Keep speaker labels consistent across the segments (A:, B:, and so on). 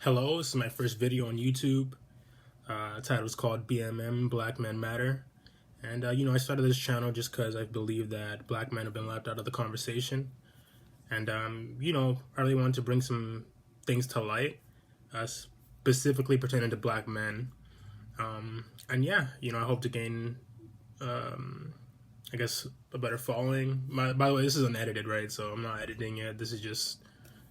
A: Hello, this is my first video on YouTube. Title is called BMM, Black Men Matter. And, I started this channel just because I believe that black men have been left out of the conversation. And, I really wanted to bring some things to light, specifically pertaining to black men. I hope to gain, a better following. By the way, this is unedited, right? So I'm not editing it. This is just,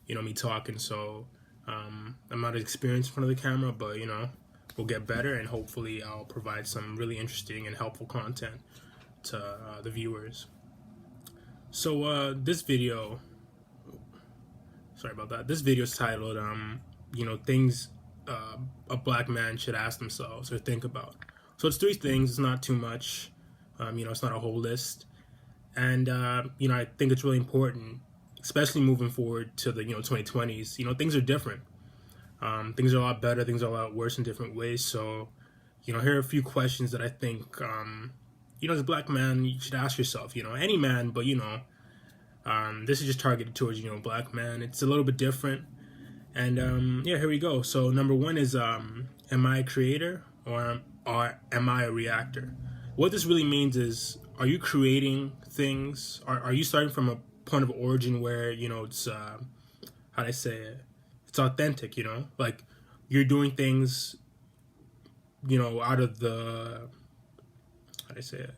A: me talking. So I'm not experienced in front of the camera, but we'll get better, and hopefully I'll provide some really interesting and helpful content to the viewers. So this video, sorry about that. This video is titled, things a black man should ask themselves or think about. So it's 3 things. It's not too much. It's not a whole list, and I think it's really important, especially moving forward to the 2020s. Things are different. Things are a lot better. Things are a lot worse in different ways. So, here are a few questions that I think, as a black man, you should ask yourself. Any man, but this is just targeted towards black man. It's a little bit different, and here we go. So number 1 is, am I a creator or am I a reactor? What this really means is, are you creating things? Are you starting from a point of origin where it's how do I say it? It's authentic, like you're doing things, out of the, how do I say it?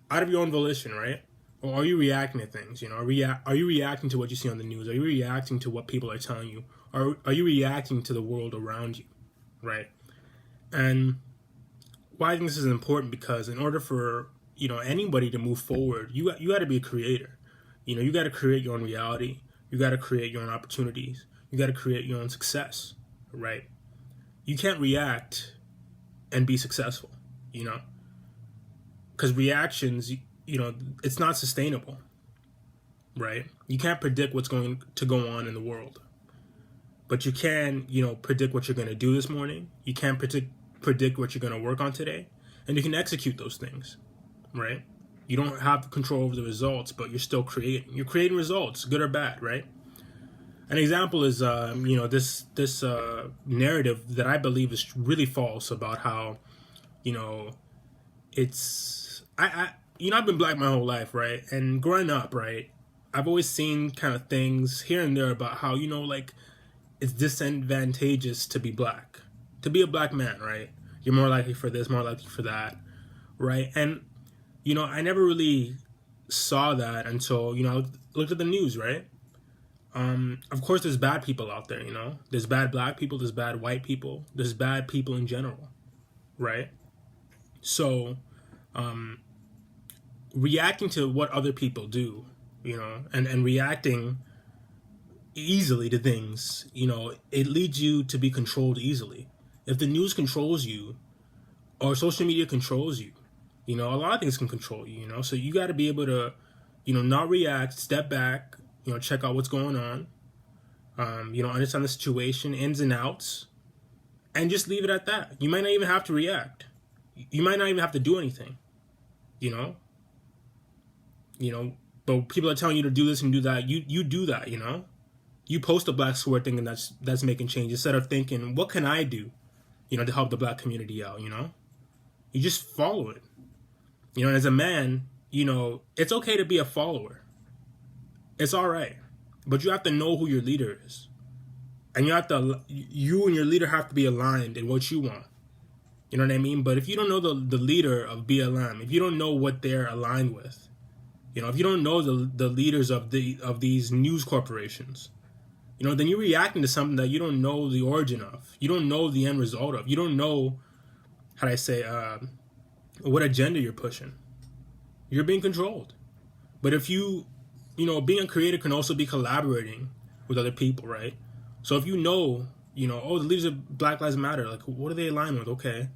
A: Out of your own volition, right? Or are you reacting to things? Are you reacting to what you see on the news? Are you reacting to what people are telling you? Are you reacting to the world around you, right? And why I think this is important, because in order for anybody to move forward, you got to be a creator. You got to create your own reality. You got to create your own opportunities. You got to create your own success, right? You can't react and be successful, because reactions, it's not sustainable, right? You can't predict what's going to go on in the world, but you can, predict what you're going to do this morning. You can't predict what you're going to work on today, and you can execute those things, right? You don't have control over the results, but you're still creating. You're creating results, good or bad, right? An example is, this narrative that I believe is really false about how, I've been black my whole life, right? And growing up, right, I've always seen kind of things here and there about how, it's disadvantageous to be black, to be a black man, right? You're more likely for this, more likely for that, right? And, I never really saw that until, I looked at the news, right? Of course, there's bad people out there, There's bad black people, there's bad white people, there's bad people in general, right? So, reacting to what other people do, and reacting easily to things, it leads you to be controlled easily. If the news controls you, or social media controls you, a lot of things can control you, So you got to be able to, not react, step back, check out what's going on, understand the situation, ins and outs, and just leave it at that. You might not even have to react. You might not even have to do anything, but people are telling you to do this and do that. You do that, You post a black square thing, and that's making change, instead of thinking, what can I do, to help the black community out, You just follow it. And as a man, it's okay to be a follower. It's all right. But you have to know who your leader is. And you and your leader have to be aligned in what you want. You know what I mean? But if you don't know the leader of BLM, if you don't know what they're aligned with, if you don't know the leaders of these news corporations, then you're reacting to something that you don't know the origin of. You don't know the end result of. You don't know, how do I say, what agenda you're pushing. You're being controlled. But if you, being a creator can also be collaborating with other people, right? So if the leaders of Black Lives Matter, like, what are they aligned with? Okay.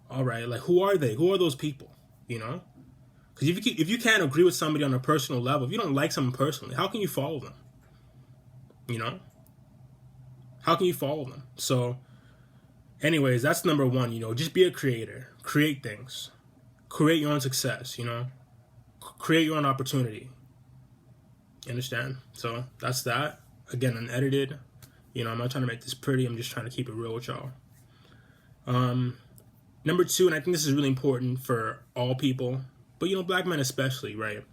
A: All right. Like, who are they? Who are those people? Because if you can't agree with somebody on a personal level, if you don't like someone personally, how can you follow them? How can you follow them? So, anyways, that's number 1, just be a creator. Create things. Create your own success, Create your own opportunity. You understand? So, that's that. Again, unedited. You know, I'm not trying to make this pretty. I'm just trying to keep it real with y'all. Number two, and I think this is really important for all people, but, you know, black men especially, right,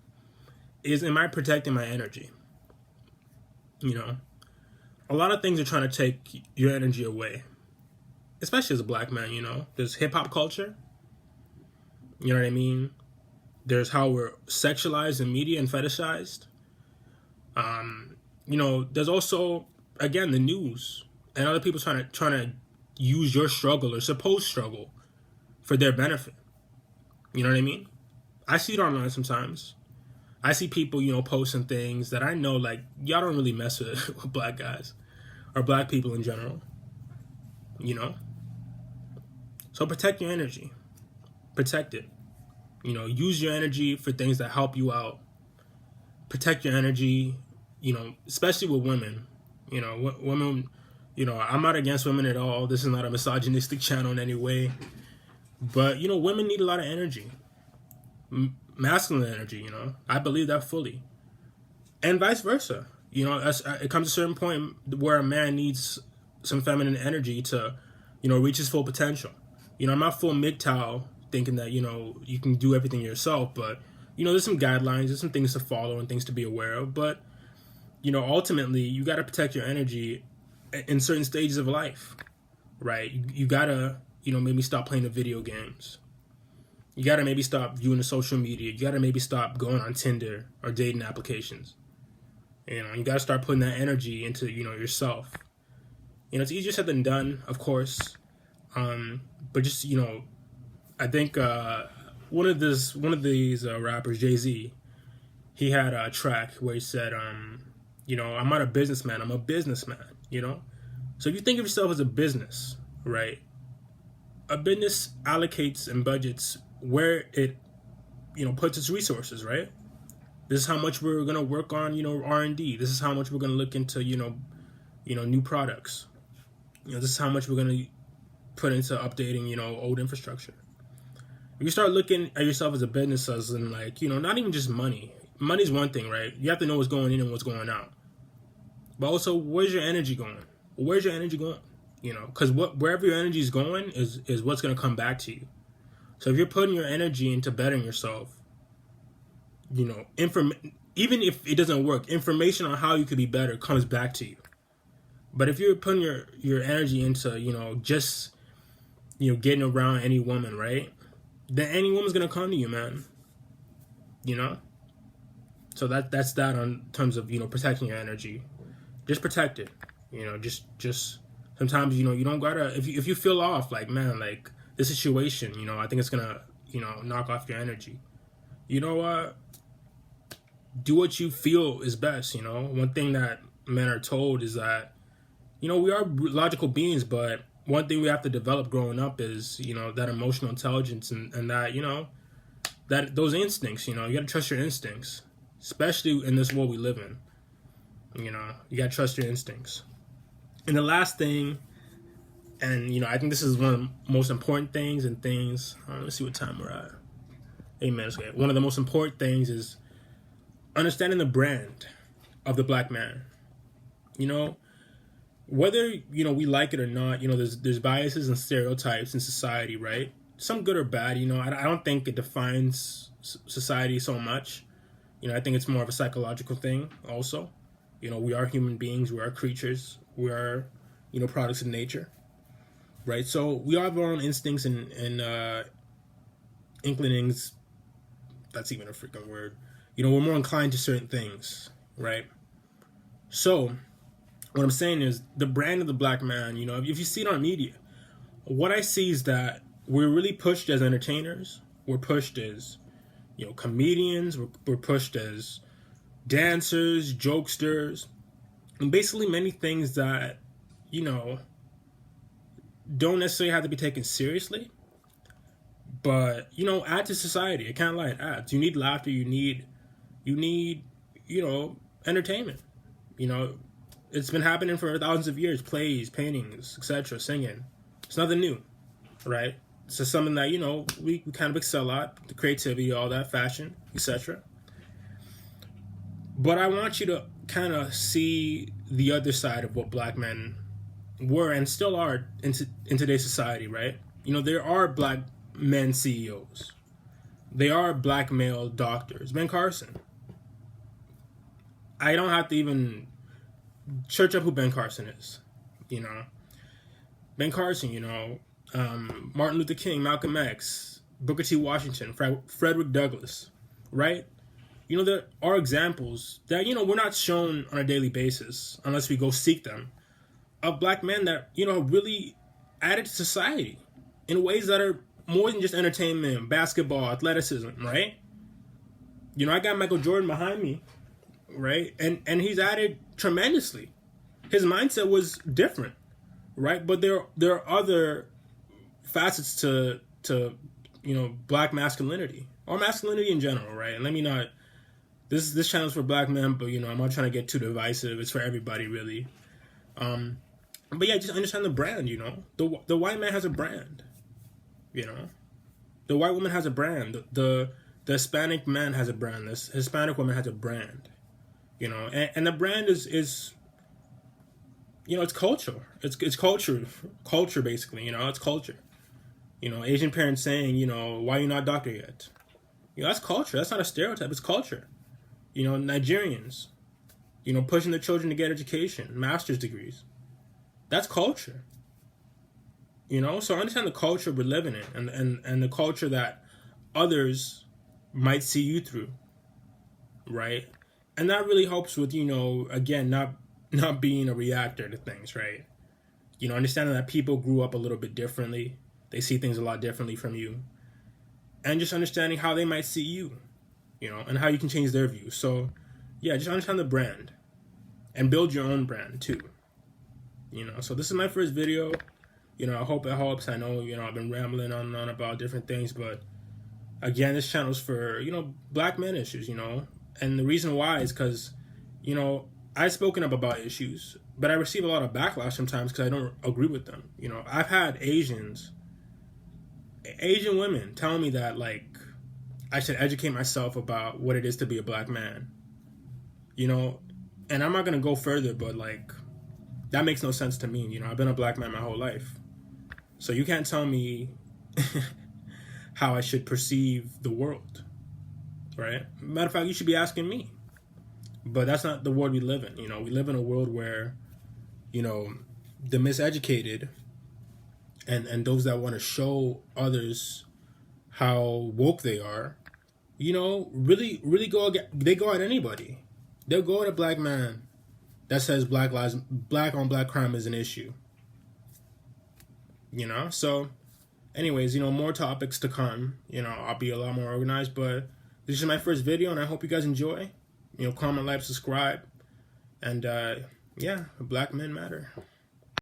A: is, am I protecting my energy? You know, a lot of things are trying to take your energy away, especially as a black man. You know, there's hip-hop culture. You know what I mean? There's how we're sexualized in media and fetishized. You know, there's also, again, the news and other people trying to use your struggle or supposed struggle for their benefit. You know what I mean? I see it online sometimes. I see people, you know, posting things that I know, like, y'all don't really mess with black guys or black people in general. You know? So protect your energy. Protect it. You know, use your energy for things that help you out. Protect your energy, you know, especially with women. You know, women, you know, I'm not against women at all. This is not a misogynistic channel in any way. But, you know, women need a lot of energy. Masculine energy, you know. I believe that fully. And vice versa. You know, it comes to a certain point where a man needs some feminine energy to, you know, reach his full potential. You know, I'm not full MGTOW thinking that, you know, you can do everything yourself. But, you know, there's some guidelines, there's some things to follow and things to be aware of. But, you know, ultimately, you got to protect your energy in certain stages of life, right? You got to, you know, maybe stop playing the video games. You got to maybe stop viewing the social media. You got to maybe stop going on Tinder or dating applications. You know, you got to start putting that energy into, you know, yourself. You know, it's easier said than done, of course. But just, you know, I think one of these rappers, Jay-Z, he had a track where he said, you know, I'm not a businessman, I'm a businessman, you know? So if you think of yourself as a business, right? A business allocates and budgets where it, you know, puts its resources, right? This is how much we're going to work on, you know, R&D. This is how much we're going to look into, you know, new products. You know, this is how much we're going to put into updating, you know, old infrastructure. If you start looking at yourself as a business as in, like, you know, not even just money. Money's one thing, right? You have to know what's going in and what's going out. But also, where's your energy going? Where's your energy going? You know, because wherever your energy is going is what's going to come back to you. So if you're putting your energy into bettering yourself, you know, even if it doesn't work, information on how you could be better comes back to you. But if you're putting your energy into, you know, just, you know, getting around any woman, right? Then any woman's going to come to you, man. You know? So that's that on terms of, you know, protecting your energy. Just protect it. You know, just sometimes, you know, you don't gotta, if you feel off, like, man, like, this situation, you know, I think it's gonna, you know, knock off your energy. You know what? Do what you feel is best, you know? One thing that men are told is that, you know, we are logical beings, but one thing we have to develop growing up is, you know, that emotional intelligence and that, you know, that those instincts, you know, you gotta trust your instincts, especially in this world we live in. You know, you gotta trust your instincts. And the last thing, and, you know, I think this is one of the most important things let's see what time we're at. 8 minutes. Okay. One of the most important things is understanding the brand of the black man. You know, whether, you know, we like it or not, you know, there's biases and stereotypes in society, right? Some good or bad, you know. I don't think it defines society so much. You know, I think it's more of a psychological thing also. You know, we are human beings, we are creatures, we are, you know, products of nature, right? So we all have our own instincts and inclinings. That's even a freaking word. You know, we're more inclined to certain things, right? So what I'm saying is the brand of the black man, you know, if you see it on media, what I see is that we're really pushed as entertainers. We're pushed as, you know, comedians. We're pushed as dancers, jokesters, and basically many things that, you know, don't necessarily have to be taken seriously, but, you know, add to society. I can't lie, it adds. You need laughter. You need, you know, entertainment. You know, it's been happening for thousands of years. Plays, paintings, etc., singing. It's nothing new, right? It's just something that, you know, we kind of excel at, the creativity, all that, fashion, etc. But I want you to kind of see the other side of what black men were and still are in today's society, right? You know, there are black men CEOs. They are black male doctors. Ben Carson. I don't have to even church up who Ben Carson is. You know, Ben Carson, you know, Martin Luther King, Malcolm X, Booker T. Washington, Frederick Douglass, right? You know, there are examples that, you know, we're not shown on a daily basis unless we go seek them, of black men that, you know, really added to society in ways that are more than just entertainment, basketball, athleticism, right? You know, I got Michael Jordan behind me, right? And he's added tremendously. His mindset was different, right? But there are other facets to you know, black masculinity or masculinity in general, right? And let me not, this channel's for black men, but, you know, I'm not trying to get too divisive. It's for everybody, really. But yeah, just understand the brand, you know. The white man has a brand, you know. The white woman has a brand. The Hispanic man has a brand. The Hispanic woman has a brand, you know. And the brand is you know, it's culture. It's culture basically, you know. It's culture. You know, Asian parents saying, you know, why are you not doctor yet? You know, that's culture. That's not a stereotype. It's culture. You know, Nigerians, you know, pushing their children to get education, master's degrees. That's culture. You know, so understand the culture we're living in and the culture that others might see you through, right? And that really helps with, you know, again, not being a reactor to things, right? You know, understanding that people grew up a little bit differently. They see things a lot differently from you. And just understanding how they might see you, you know, and how you can change their views. So, yeah, just understand the brand and build your own brand too. You know, so this is my first video. You know, I hope it helps. I know, you know, I've been rambling on and on about different things, but again, this channel is for, you know, black men issues, you know. And the reason why is because, you know, I've spoken up about issues, but I receive a lot of backlash sometimes because I don't agree with them. You know, I've had Asian women tell me that, like, I should educate myself about what it is to be a black man. You know, and I'm not going to go further, but, like, that makes no sense to me. You know, I've been a black man my whole life. So you can't tell me how I should perceive the world, right? Matter of fact, you should be asking me. But that's not the world we live in. You know, we live in a world where, you know, the miseducated and those that want to show others how woke they are, you know, really go at anybody. They'll go at a black man that says black on black crime is an issue. You know, so anyways, you know, more topics to come. You know, I'll be a lot more organized, but this is my first video and I hope you guys enjoy. You know, comment, like, subscribe, and yeah, black men matter.